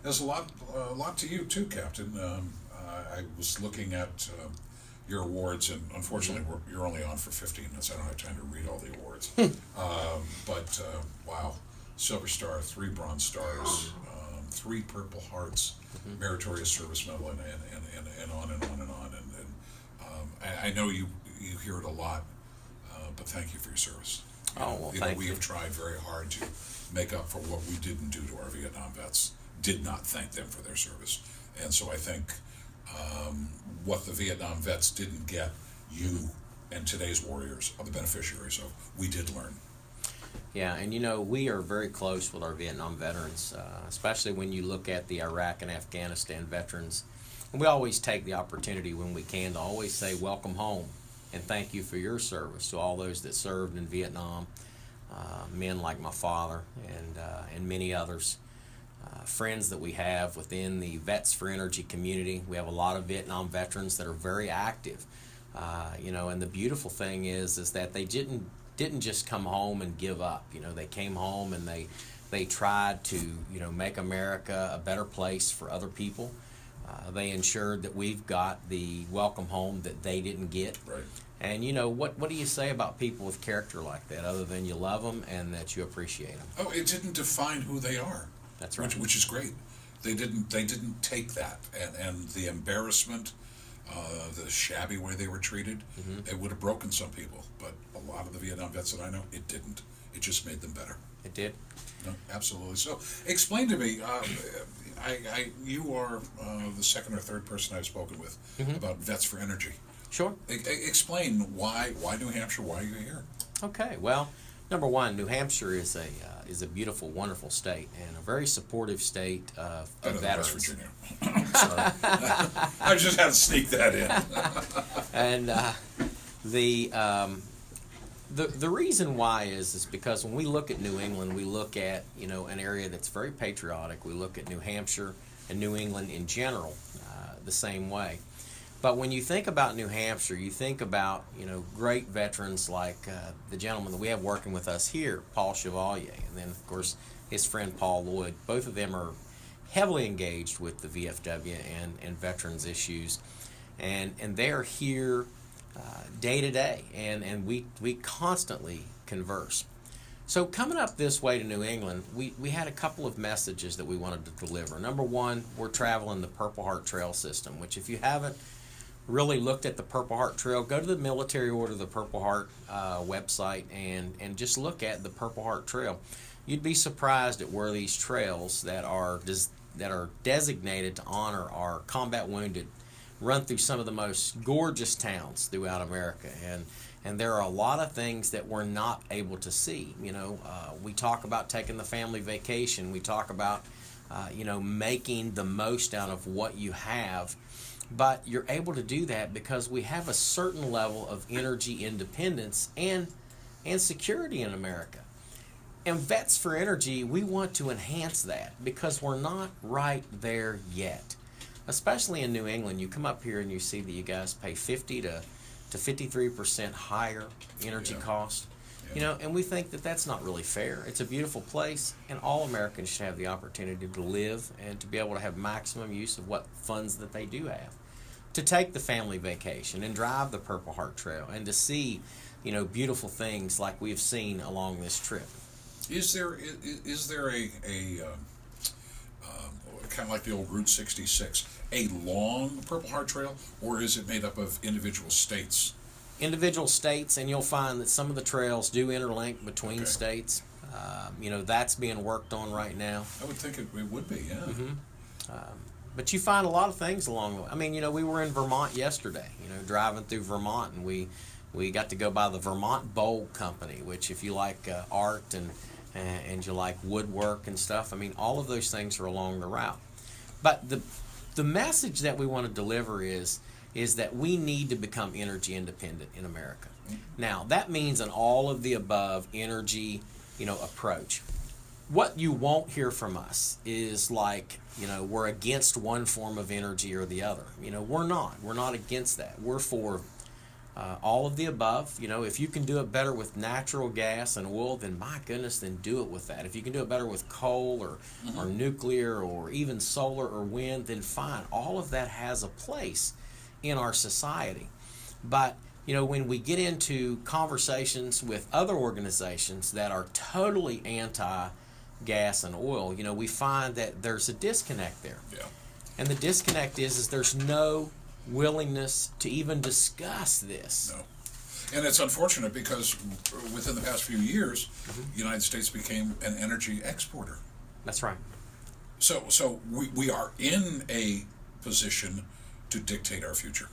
there's a lot to you too, Captain. I was looking at your awards, and unfortunately, you're only on for 15 minutes. I don't have time to read all the awards. But wow, Silver Star, 3 Bronze Stars, 3 Purple Hearts, Meritorious Service Medal, and on and on and on. I know you hear it a lot, but thank you for your service. Thank we you. have tried very hard to make up for what we didn't do to our Vietnam vets. Did not thank them for their service, and so I think what the Vietnam vets didn't get, you and today's warriors are the beneficiaries of. We did learn. Yeah, and we are very close with our Vietnam veterans, especially when you look at the Iraq and Afghanistan veterans. And we always take the opportunity when we can to always say welcome home and thank you for your service to all those that served in Vietnam, men like my father and many others. Friends that we have within the Vets4Energy community. We have a lot of Vietnam veterans that are very active. And the beautiful thing is that they didn't just come home and give up. They came home and they tried to make America a better place for other people. They ensured that we've got the welcome home that they didn't get. Right. And what do you say about people with character like that, other than you love them and that you appreciate them? Oh, it didn't define who they are. That's right. Which is great. They didn't take that and the embarrassment, the shabby way they were treated. It would have broken some people, but a lot of the Vietnam vets that I know, it didn't. It just made them better. It did. No, absolutely. So, explain to me. You are the second or third person I've spoken with about Vets4Energy. Sure. Explain why New Hampshire? Why are you here? Okay. Well, number one, New Hampshire is a beautiful, wonderful state and a very supportive state of veterans. West Virginia. Sorry, I just had to sneak that in. And the reason why is because when we look at New England, we look at an area that's very patriotic. We look at New Hampshire and New England in general the same way. But when you think about New Hampshire, you think about great veterans like the gentleman that we have working with us here, Paul Chevalier, and then of course his friend Paul Lloyd. Both of them are heavily engaged with the VFW and veterans issues, and they're here day to day, and we constantly converse. So coming up this way to New England, we had a couple of messages that we wanted to deliver. Number one, we're traveling the Purple Heart Trail system, which if you haven't really looked at the Purple Heart Trail, go to the Military Order of the Purple Heart website and just look at the Purple Heart Trail. You'd be surprised at where these trails that are designated to honor our combat wounded run through some of the most gorgeous towns throughout America, and there are a lot of things that we're not able to see. We talk about taking the family vacation. We talk about making the most out of what you have, but you're able to do that because we have a certain level of energy independence and security in America. And Vets4Energy, we want to enhance that because we're not right there yet. Especially in New England, you come up here and you see that you guys pay 50 to 53% higher energy cost. And we think that that's not really fair. It's a beautiful place, and all Americans should have the opportunity to live and to be able to have maximum use of what funds that they do have. To take the family vacation and drive the Purple Heart Trail and to see, beautiful things like we've seen along this trip. Is there a kind of like the old Route 66, a long Purple Heart Trail, or is it made up of individual states? Individual states, and you'll find that some of the trails do interlink between states. That's being worked on right now. I would think it would be, yeah. But you find a lot of things along the way. I mean, we were in Vermont yesterday, driving through Vermont, and we got to go by the Vermont Bowl Company, which if you like art and you like woodwork and stuff, I mean, all of those things are along the route. But the message that we want to deliver is that we need to become energy independent in America. Now, that means an all of the above energy, approach. What you won't hear from us is like, we're against one form of energy or the other. We're not. We're not against that. We're for all of the above. You know, if you can do it better with natural gas and oil, then my goodness, then do it with that. If you can do it better with coal or nuclear or even solar or wind, then fine. All of that has a place in our society. But, you know, when we get into conversations with other organizations that are totally anti-gas and oil, you know, we find that there's a disconnect there. Yeah. And the disconnect is there's no willingness to even discuss this. No. And it's unfortunate because within the past few years, the United States became an energy exporter. That's right. So we are in a position to dictate our future.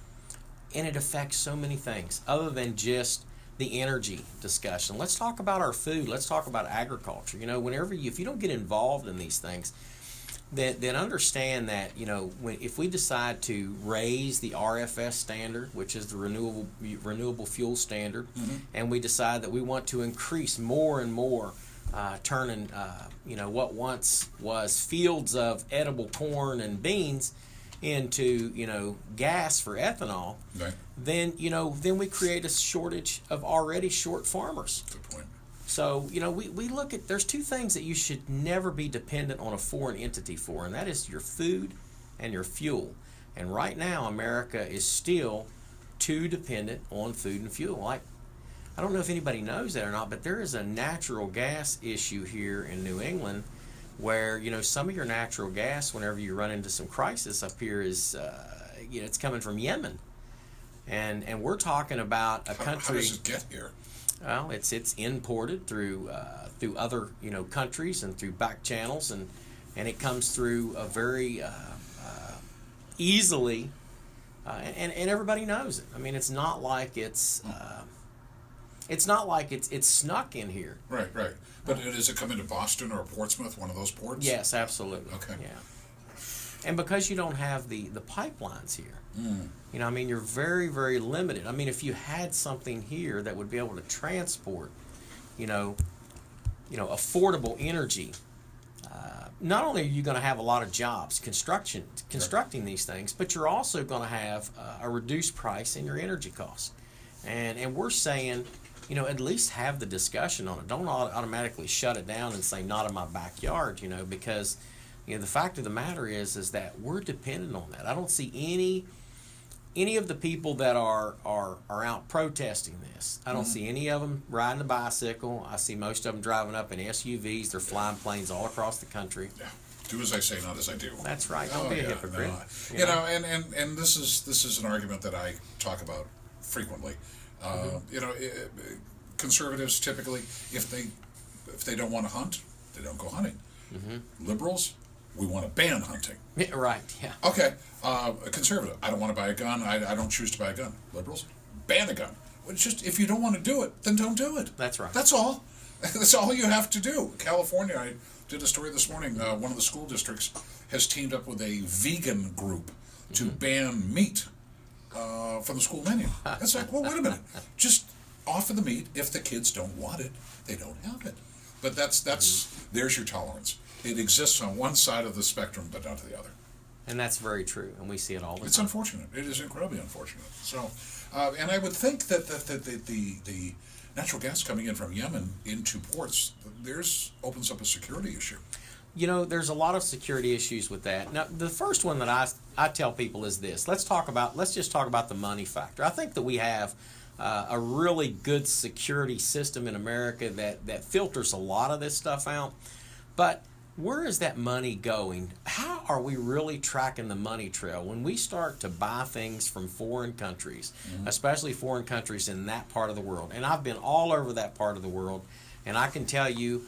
And it affects so many things other than just the energy discussion. Let's talk about our food. Let's talk about agriculture. You know, if you don't get involved in these things, then understand that, you know, if we decide to raise the RFS standard, which is the renewable fuel standard, and we decide that we want to increase more and more, turning you know, what once was fields of edible corn and beans into, you know, gas for ethanol, Right. then we create a shortage of already short farmers. Good point. So, you know, we look at, there's two things that you should never be dependent on a foreign entity for, and that is your food and your fuel. And right now, America is still too dependent on food and fuel. Like, I don't know if anybody knows that or not, but there is a natural gas issue here in New England where, you know, some of your natural gas, whenever you run into some crisis up here, is, you know, it's coming from Yemen. And we're talking about a country. How does it get here? Well, it's imported through other, you know, countries and through back channels, and it comes through a very easily, and everybody knows it. I mean, it's not like it's snuck in here. Right. But does it come into Boston or Portsmouth, one of those ports? Yes, absolutely. Okay. Yeah. And because you don't have the pipelines here, you know, I mean, you're very, very limited. I mean, if you had something here that would be able to transport, you know, affordable energy, not only are you going to have a lot of jobs constructing these things, but you're also going to have a reduced price in your energy costs. And we're saying, you know, at least have the discussion on it. Don't automatically shut it down and say, not in my backyard, you know, because, you know, the fact of the matter is that we're dependent on that. I don't see any of the people that are out protesting this. I don't see any of them riding a bicycle. I see most of them driving up in SUVs. They're flying planes all across the country. Yeah. Do as I say, not as I do. That's right. Don't be a hypocrite. No. You know, and this is an argument that I talk about frequently. You know, conservatives typically, if they don't want to hunt, they don't go hunting. Liberals, we want to ban hunting. Yeah, right, yeah. Okay, a conservative, I don't want to buy a gun, I don't choose to buy a gun. Liberals, ban a gun. Well, it's just, if you don't want to do it, then don't do it. That's right. That's all. That's all you have to do. California, I did a story this morning, one of the school districts has teamed up with a vegan group to ban meat from the school menu. It's like, well, wait a minute. Just offer the meat. If the kids don't want it, they don't have it. But that's there's your tolerance. It exists on one side of the spectrum, but not to the other. And that's very true, and we see it all the time. It's unfortunate. It is incredibly unfortunate. So, and I would think that the natural gas coming in from Yemen into ports, opens up a security issue. You know, there's a lot of security issues with that. Now, the first one that I tell people is this. Let's just talk about the money factor. I think that we have a really good security system in America that filters a lot of this stuff out. But where is that money going? How are we really tracking the money trail when we start to buy things from foreign countries, especially foreign countries in that part of the world? And I've been all over that part of the world, and I can tell you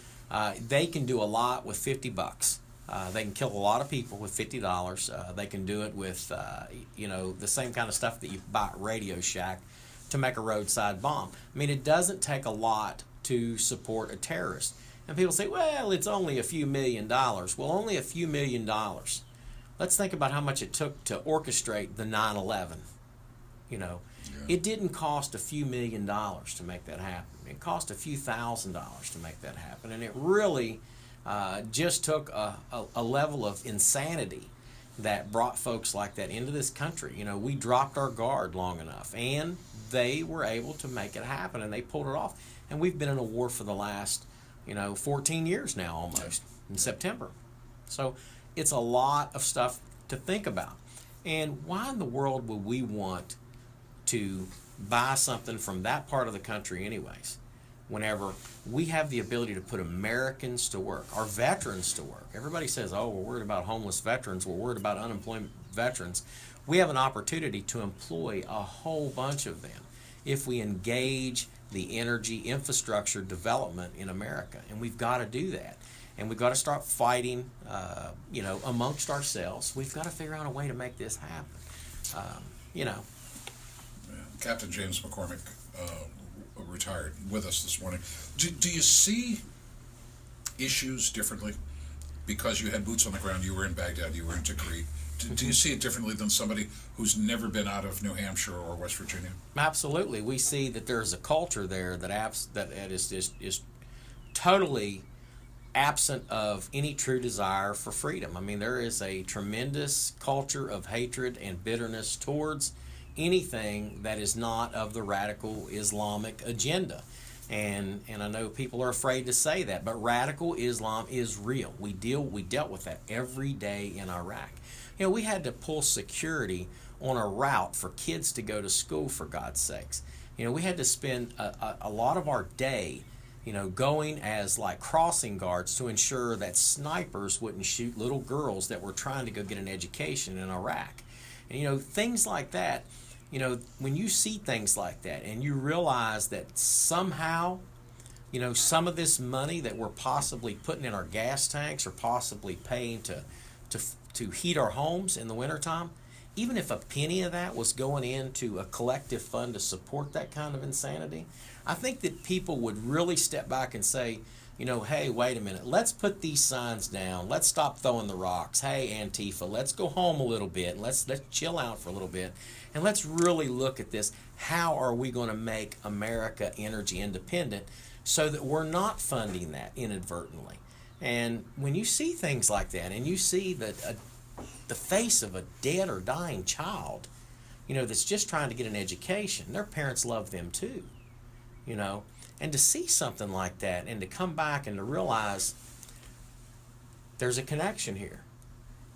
they can do a lot with $50. They can kill a lot of people with $50. They can do it with, you know, the same kind of stuff that you buy at Radio Shack to make a roadside bomb. I mean, it doesn't take a lot to support a terrorist. And people say, well, it's only a few $1 million. Well, only a few $1 million. Let's think about how much it took to orchestrate the 9/11. You know, it didn't cost a few $1 million to make that happen. It cost a few $1,000s to make that happen. And it really just took a level of insanity that brought folks like that into this country. You know, we dropped our guard long enough, and they were able to make it happen, and they pulled it off. And we've been in a war for the last, 14 years now almost, in September. So it's a lot of stuff to think about. And why in the world would we want to buy something from that part of the country anyways, whenever we have the ability to put Americans to work, our veterans to work? Everybody says, oh, we're worried about homeless veterans, we're worried about unemployment veterans. We have an opportunity to employ a whole bunch of them if we engage the energy infrastructure development in America. And we've got to do that. And we've got to start fighting, amongst ourselves. We've got to figure out a way to make this happen. Yeah. Captain James McCormick retired with us this morning. Do you see issues differently? Because you had boots on the ground, you were in Baghdad, you were in Tikrit. Do you see it differently than somebody who's never been out of New Hampshire or West Virginia? Absolutely. We see that there's a culture there that is totally absent of any true desire for freedom. I mean, there is a tremendous culture of hatred and bitterness towards anything that is not of the radical Islamic agenda. And I know people are afraid to say that, but radical Islam is real. We dealt with that every day in Iraq. You know, we had to pull security on a route for kids to go to school, for God's sakes. You know, we had to spend a lot of our day, going as like crossing guards to ensure that snipers wouldn't shoot little girls that were trying to go get an education in Iraq. And, things like that, when you see things like that and you realize that somehow, some of this money that we're possibly putting in our gas tanks or possibly paying to heat our homes in the wintertime, even if a penny of that was going into a collective fund to support that kind of insanity, I think that people would really step back and say, hey, wait a minute, let's put these signs down. Let's stop throwing the rocks. Hey, Antifa, let's go home a little bit. Let's chill out for a little bit. And let's really look at this. How are we going to make America energy independent so that we're not funding that inadvertently? And when you see things like that, and you see that the face of a dead or dying child, that's just trying to get an education, their parents love them too, and to see something like that and to come back and to realize there's a connection here.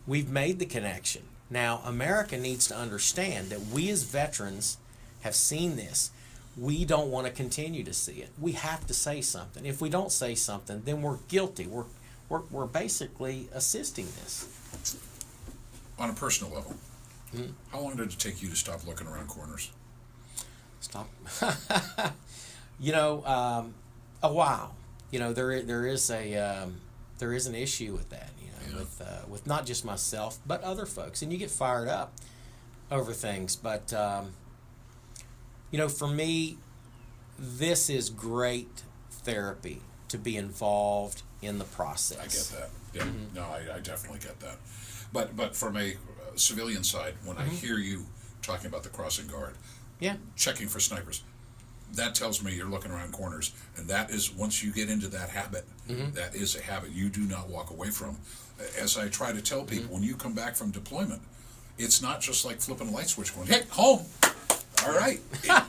We've made the connection. Now, America needs to understand that we as veterans have seen this. We don't want to continue to see it. We have to say something. If we don't say something, then we're guilty. We're basically assisting this. On a personal level, how long did it take you to stop looking around corners? Stop. A while. There is an issue with that. With not just myself but other folks, and you get fired up over things. But for me, this is great therapy to be involved in the process. I get that. Yeah. Mm-hmm. No, I definitely get that. But from a civilian side, when I hear you talking about the crossing guard, checking for snipers, that tells me you're looking around corners, and that is, once you get into that habit, that is a habit you do not walk away from. As I try to tell people, when you come back from deployment, it's not just like flipping a light switch going, hey, home. All right.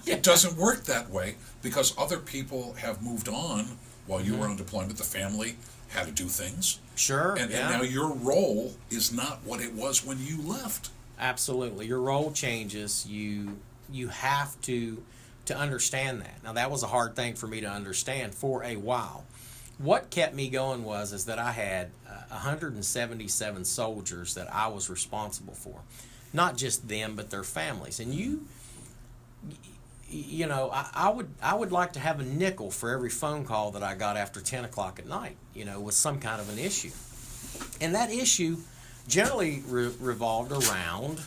It doesn't work that way because other people have moved on while you were on deployment. The family had to do things. Sure. And now your role is not what it was when you left. Absolutely. Your role changes. You have to understand that. Now, that was a hard thing for me to understand for a while. What kept me going is that I had 177 soldiers that I was responsible for. Not just them, but their families. And I would like to have a nickel for every phone call that I got after 10 o'clock at night, with some kind of an issue. And that issue generally revolved around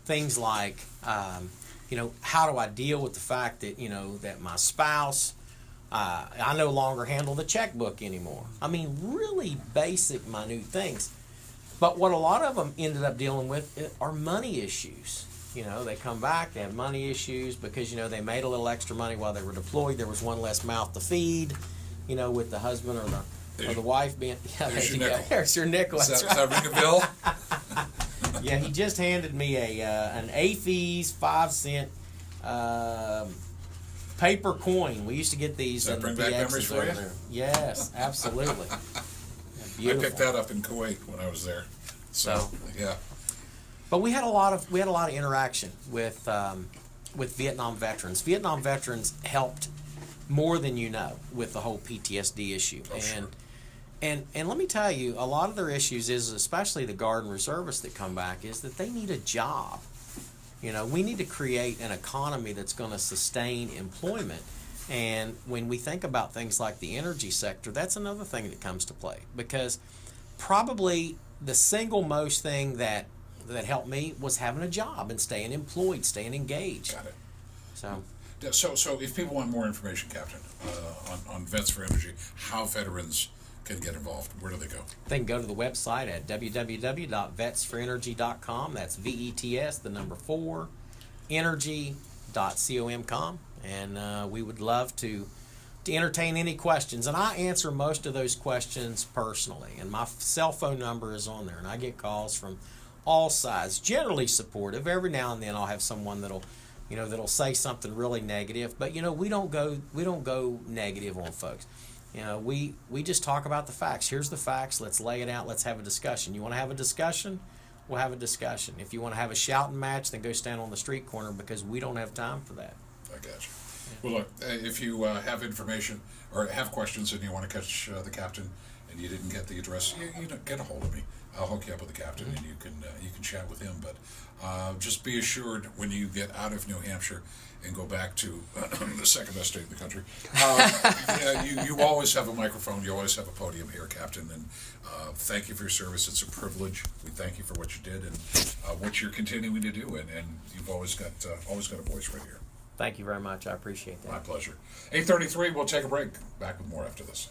things like, how do I deal with the fact that, that my spouse, I no longer handle the checkbook anymore. I mean, really basic, minute things. But what a lot of them ended up dealing with are money issues. They come back, they have money issues because, they made a little extra money while they were deployed. There was one less mouth to feed, with the husband or the wife being. Yeah, There's there your you go. nickel. There's your nickel. Does That's that right. ring a bell? Yeah, he just handed me an AFES 5-cent paper coin. We used to get these. Does that in bring the back memories BXs for you? over there. Yes, absolutely. Yeah, I beautiful. picked that up in Kuwait when I was there. So, yeah. But we had a lot of interaction with Vietnam veterans. Vietnam veterans helped more than you know with the whole PTSD issue. Oh, sure. And let me tell you, a lot of their issues is, especially the Guard and Reservists that come back, is that they need a job. You know, we need to create an economy that's going to sustain employment. And when we think about things like the energy sector, that's another thing that comes to play, because probably the single most thing that helped me was having a job and staying employed, staying engaged. Got it. So if people want more information, Captain, on Vets4Energy, how veterans can get involved, where do they go? they can go to the website at www.vets4energy.com. That's VETS, the number 4, energy.com. And we would love to entertain any questions. And I answer most of those questions personally. And my cell phone number is on there. And I get calls from all sides, generally supportive. Every now and then I'll have someone that'll say something really negative. But we don't go negative on folks. We just talk about the facts. Here's the facts. Let's lay it out. Let's have a discussion. You want to have a discussion? We'll have a discussion. If you want to have a shouting match, then go stand on the street corner, because we don't have time for that. I got you. Well, look, if you have information or have questions and you want to catch the captain and you didn't get the address, get a hold of me. I'll hook you up with the captain, and you can chat with him. But just be assured, when you get out of New Hampshire and go back to the second best state in the country, you always have a microphone. You always have a podium here, Captain. And thank you for your service. It's a privilege. We thank you for what you did and what you're continuing to do. And you've always got a voice right here. Thank you very much. I appreciate that. My pleasure. 8:33. We'll take a break. Back with more after this.